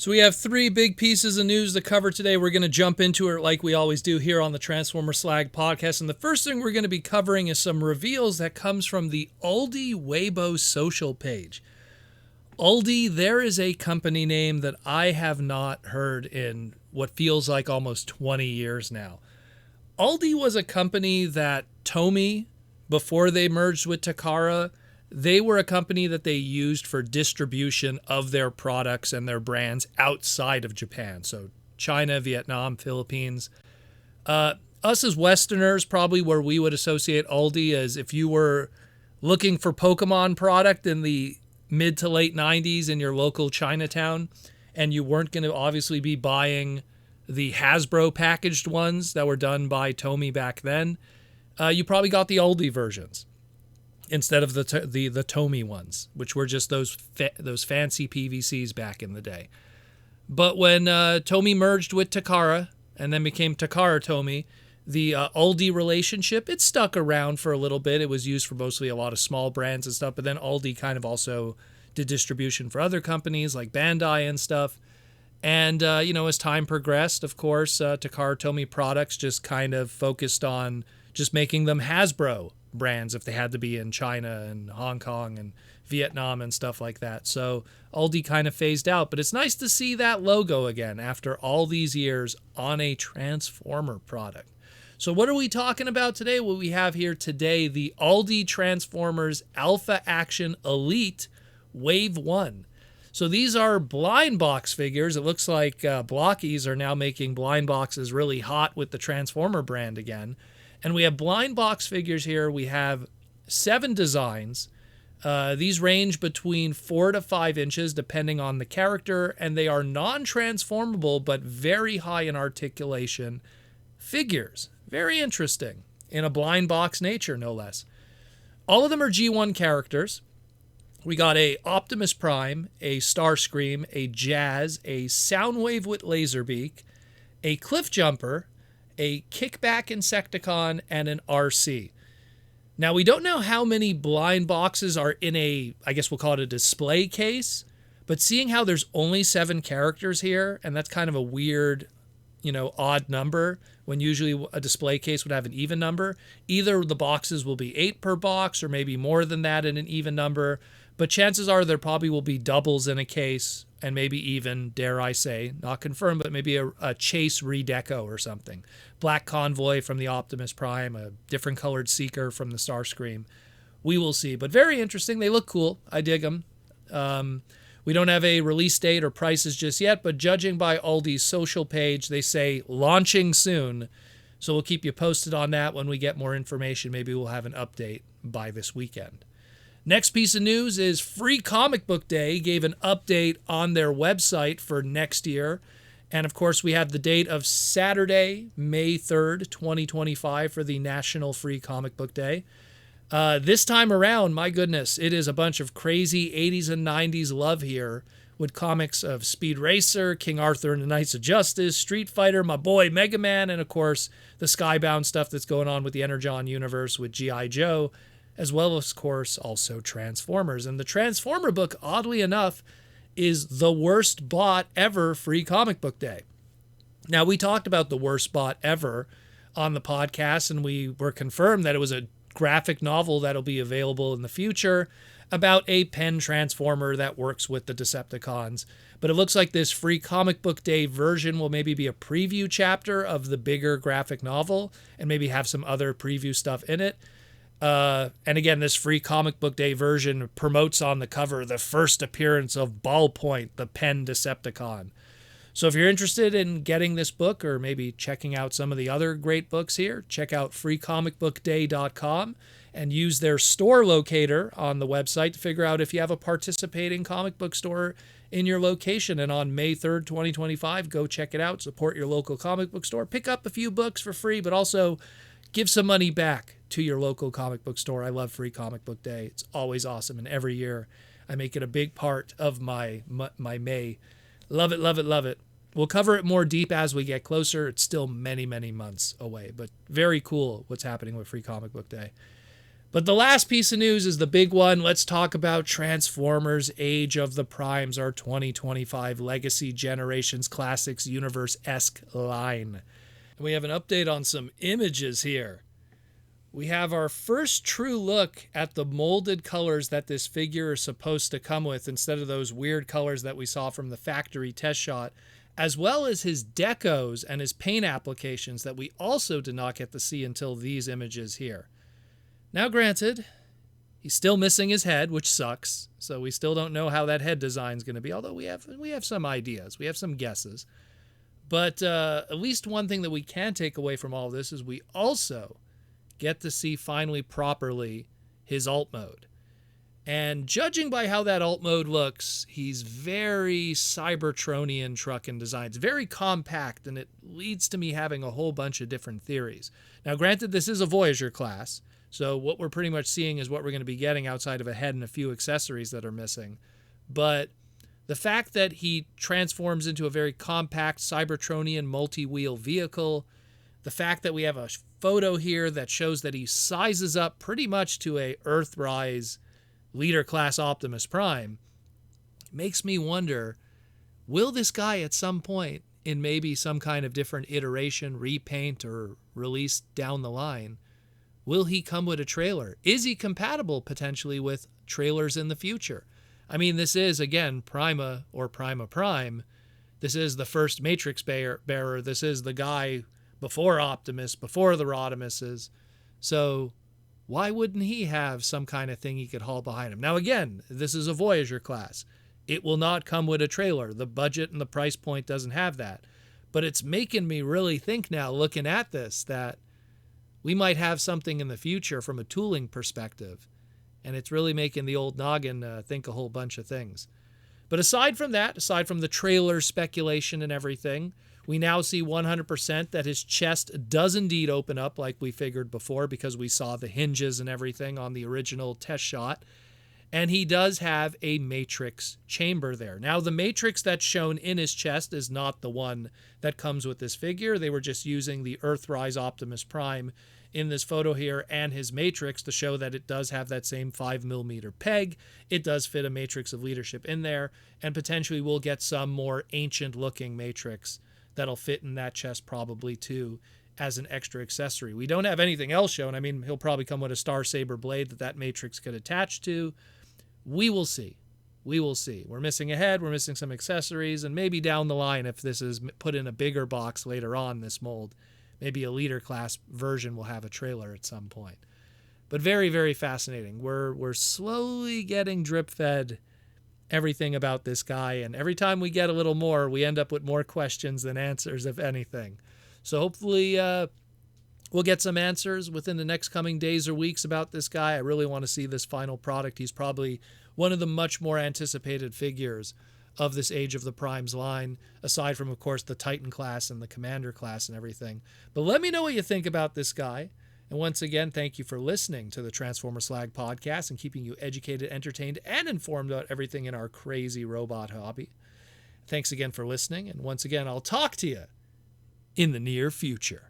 So we have three big pieces of news to cover today. We're going to jump into it like we always do here on the Transformer Slag podcast. And the first thing we're going to be covering is some reveals that comes from the Aldi Weibo social page. Aldi, there is a company name that I have not heard in what feels like almost 20 years now. Aldi was a company that Tomy, before they merged with Takara, they were a company that they used for distribution of their products and their brands outside of Japan. So China, Vietnam, Philippines. Us as Westerners, probably where we would associate Aldi as if you were looking for Pokemon product in the mid to late 90s in your local Chinatown, and you weren't going to obviously be buying the Hasbro packaged ones that were done by Tomy back then, you probably got the Aldi versions instead of the Tomy ones, which were just those fancy PVCs back in the day. But when Tomy merged with Takara and then became Takara Tomy, the Aldi relationship, it stuck around for a little bit. It was used for mostly a lot of small brands and stuff, but then Aldi kind of also did distribution for other companies like Bandai and stuff. And, as time progressed, of course, Takara Tomy products just kind of focused on just making them Hasbro brands if they had to be in China and Hong Kong and Vietnam and stuff like that. So Aldi kind of phased out, but it's nice to see that logo again after all these years on a Transformer product. So what are we talking about today? What we have here today, the Aldi Transformers Alpha Action Elite Wave 1. So these are blind box figures. It looks like Blockies are now making blind boxes really hot with the Transformer brand again. And we have blind box figures here. We have 7 designs. These range between 4 to 5 inches depending on the character, and they are non-transformable but very high in articulation figures. Very interesting in a blind box nature, no less. All of them are G1 characters. We got a Optimus Prime, a Starscream, a Jazz, a Soundwave with Laserbeak, a Cliff Jumper, a Kickback Insecticon, and an RC. Now, we don't know how many blind boxes are in I guess we'll call it a display case, but seeing how there's only 7 characters here, and that's kind of a weird, odd number, when usually a display case would have an even number. Either the boxes will be 8 per box, or maybe more than that in an even number, but chances are there probably will be doubles in a case, and maybe even, dare I say, not confirmed, but maybe a Chase redeco or something. Black Convoy from the Optimus Prime, a different colored Seeker from the Starscream. We will see, but very interesting. They look cool. I dig them. We don't have a release date or prices just yet, but judging by Aldi's social page, they say launching soon. So we'll keep you posted on that when we get more information. Maybe we'll have an update by this weekend. Next piece of news is Free Comic Book Day gave an update on their website for next year. And of course, we have the date of Saturday, May 3rd, 2025 for the National Free Comic Book Day. This time around, my goodness, it is a bunch of crazy 80s and 90s love here with comics of Speed Racer, King Arthur and the Knights of Justice, Street Fighter, my boy Mega Man, and of course, the Skybound stuff that's going on with the Energon universe with G.I. Joe, as well as, of course, also Transformers. And the Transformer book, oddly enough, is the worst bought ever Free Comic Book Day. Now, we talked about the worst bought ever on the podcast, and we were confirmed that it was a graphic novel that'll be available in the future about a pen transformer that works with the Decepticons. But it looks like this Free Comic Book Day version will maybe be a preview chapter of the bigger graphic novel and maybe have some other preview stuff in it. And again, this Free Comic Book Day version promotes on the cover the first appearance of Ballpoint, the pen Decepticon. So if you're interested in getting this book or maybe checking out some of the other great books here, check out freecomicbookday.com and use their store locator on the website to figure out if you have a participating comic book store in your location. And on May 3rd, 2025, go check it out. Support your local comic book store. Pick up a few books for free, but also give some money back to your local comic book store. I love Free Comic Book Day. It's always awesome, and every year I make it a big part of my May. Love it, love it, love it. We'll cover it more deep as we get closer. It's still many, many months away, but very cool what's happening with Free Comic Book Day. But the last piece of news is the big one. Let's talk about Transformers Age of the Primes, our 2025 Legacy Generations Classics Universe-esque line. And we have an update on some images here. We have our first true look at the molded colors that this figure is supposed to come with, instead of those weird colors that we saw from the factory test shot, as well as his decos and his paint applications that we also did not get to see until these images here. Now, granted, he's still missing his head, which sucks, so we still don't know how that head design is going to be, although we have some ideas, we have some guesses. But at least one thing that we can take away from all of this is we also get to see finally properly his alt mode. And judging by how that alt mode looks, he's very Cybertronian truck in design. It's very compact, and it leads to me having a whole bunch of different theories. Now, granted, this is a Voyager class, so what we're pretty much seeing is what we're going to be getting outside of a head and a few accessories that are missing. But the fact that he transforms into a very compact Cybertronian multi-wheel vehicle, the fact that we have a photo here that shows that he sizes up pretty much to a Earthrise leader class Optimus Prime, makes me wonder, will this guy at some point in maybe some kind of different iteration, repaint, or release down the line, will he come with a trailer? Is he compatible potentially with trailers in the future? I mean, this is, again, Prima or Prima Prime. This is the first Matrix bearer. This is the guy before Optimus, before the Rodimuses. So why wouldn't he have some kind of thing he could haul behind him? Now, again, this is a Voyager class. It will not come with a trailer. The budget and the price point doesn't have that. But it's making me really think now, looking at this, that we might have something in the future from a tooling perspective. And it's really making the old noggin think a whole bunch of things. But aside from that, aside from the trailer speculation and everything, we now see 100% that his chest does indeed open up like we figured before, because we saw the hinges and everything on the original test shot. And he does have a Matrix chamber there. Now, the Matrix that's shown in his chest is not the one that comes with this figure. They were just using the Earthrise Optimus Prime in this photo here and his Matrix to show that it does have that same 5mm peg. It does fit a Matrix of leadership in there, and potentially we'll get some more ancient-looking Matrix that'll fit in that chest probably too as an extra accessory. We don't have anything else shown. I mean, he'll probably come with a Star Saber blade that Matrix could attach to. We will see. We will see. We're missing a head, we're missing some accessories, and maybe down the line, if this is put in a bigger box later on, this mold, maybe a leader class version will have a trailer at some point. But very, very fascinating. We're slowly getting drip-fed everything about this guy, and every time we get a little more, we end up with more questions than answers, if anything. So hopefully we'll get some answers within the next coming days or weeks about this guy. I really want to see this final product. He's probably one of the much more anticipated figures of this Age of the Primes line, aside from, of course, the Titan class and the Commander class and everything. But let me know what you think about this guy. And once again, thank you for listening to the Transformer Slag podcast and keeping you educated, entertained, and informed about everything in our crazy robot hobby. Thanks again for listening. And once again, I'll talk to you in the near future.